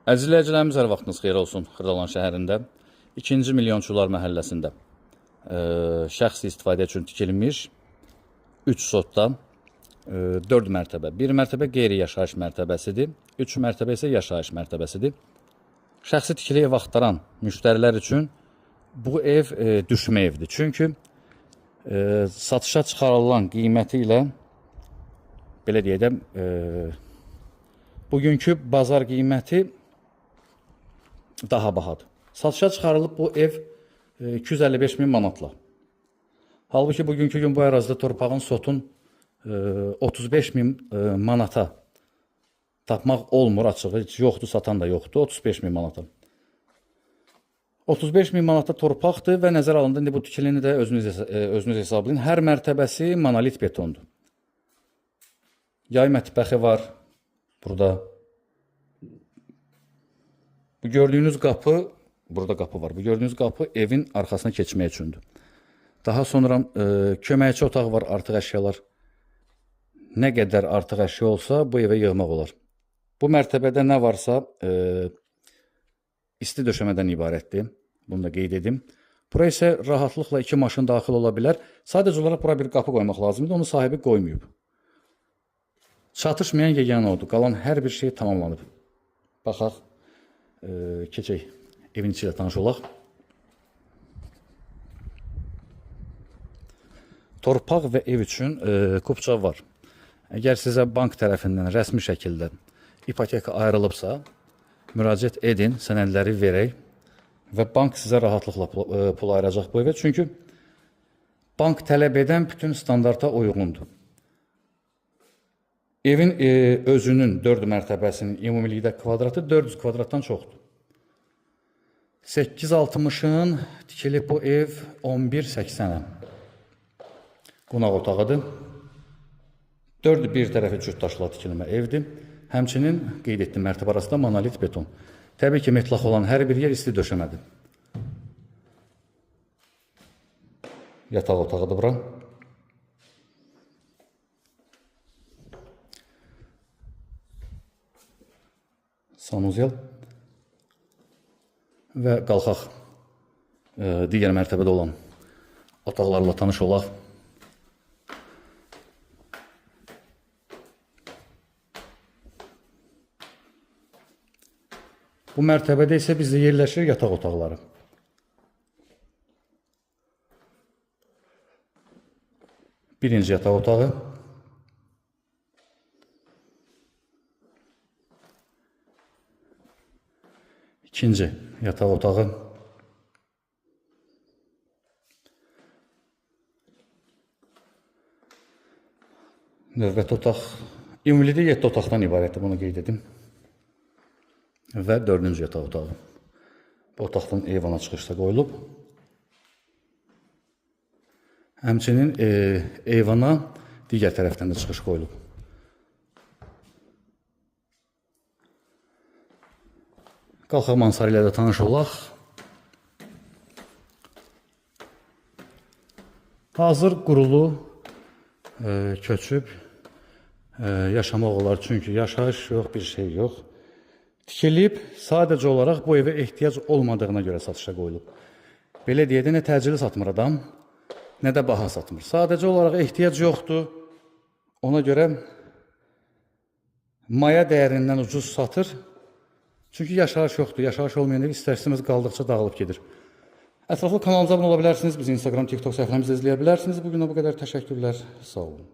Əziz izləyicilərimiz, hər vaxtınız xeyir olsun. Xırdalan şəhərində 2-ci Milyonçular məhəlləsində şəxsi istifadə üçün tikilmiş 3 sotdan 4 mərtəbə. 1 mərtəbə qeyri-yaşayış mərtəbəsidir, 3 mərtəbə isə yaşayış mərtəbəsidir. Şəxsi tikili ev axtaran müştərilər üçün bu ev düşmə evdir. Çünki satışa çıxarılan qiyməti ilə belə deyək də bugünkü bazar qiyməti daha bahadır. Satışa çıxarılıb bu ev 255 min manatla. Halbuki bugünkü gün bu ərazidə torpağın sotun 35 min manata tapmaq olmur açığı. Heç yoxdur, satan da yoxdur. 35 min manata. 35 min manata torpaqdır və nəzər alındı. İndi bu tikilini də özünüz hesablayın. Hər mərtəbəsi monolit betondur. Yay mətbəxi var burada. Bu gördüyünüz qapı, burada qapı var. Bu gördüyünüz qapı evin arxasına keçmək üçündür. Daha sonra köməkçi otaq var, artıq əşyalar. Nə qədər artıq əşya olsa bu evə yığmaq olar. Bu mərtəbədə nə varsa isti döşəmədən ibarətdir. Bunu da qeyd edim. Bura isə rahatlıqla 2 maşın daxil ola bilər. Sadəcə olaraq bura bir qapı qoymaq lazımdır. Onu sahibi qoymayıb. Çatışmayan yeganə odur. Qalan hər bir şey tamamlanıb. Baxaq, keçək evin içi ilə tanış olaq. Torpaq və ev üçün kupça var. Əgər sizə bank tərəfindən rəsmi şəkildə ipoteka ayrılıbsa, müraciət edin, sənədləri verək və bank sizə rahatlıqla pul ayıracaq bu evə. Çünki bank tələb edən bütün standarta uyğundur. Evin özünün 4 mərtəbəsinin ümumilikdə kvadratı 400 kvadratdan çoxdur. 860-ın tikilib bu ev 1180-ə. Qonaq otağıdır. 4 bir tərəfi cüt daşla tikilmə evdir. Həmçinin qeyd etdiyim mərtəbə arasında monolit beton. Təbii ki, metlaq olan hər bir yer isti döşəmədir. Yataq otağıdır bura. Sanuzel. Və qalxaq digər mərtəbədə olan otaqlarla tanış olaq. Bu mərtəbədə isə bizdə yerləşir yataq otaqları. Birinci yataq otağı. İkinci yataq otağı. Növbəti otaq. Ümumilikdə 7 otaqdan ibarətdir, bunu qeyd edim. Və 4-cü yataq otağı. Bu otaqdan eyvana çıxışda qoyulub. Həmçinin eyvana digər tərəfdən də çıxış qoyulub. Qalxaq mansarı ilə də tanış olaq. Hazır qurulu köçüb yaşamaq olar. Çünki yaşayış yox, bir şey yox. Tikilib, sadəcə olaraq bu evə ehtiyac olmadığına görə satışa qoyulub. Belə deyədə, nə təcili satmır adam, nə də baha satmır. Sadəcə olaraq ehtiyac yoxdur. Ona görə maya dəyərindən ucuz satır. Çünki yaşayış yoxdur. Yaşayış olmayan ev istər-istəməz qaldıqca dağılıb gedir. Ətraflı kanalımıza abunə ola bilərsiniz. Bizi Instagram, TikTok səhifəmizdə izləyə bilərsiniz. Bugünə bu qədər təşəkkürlər. Sağ olun.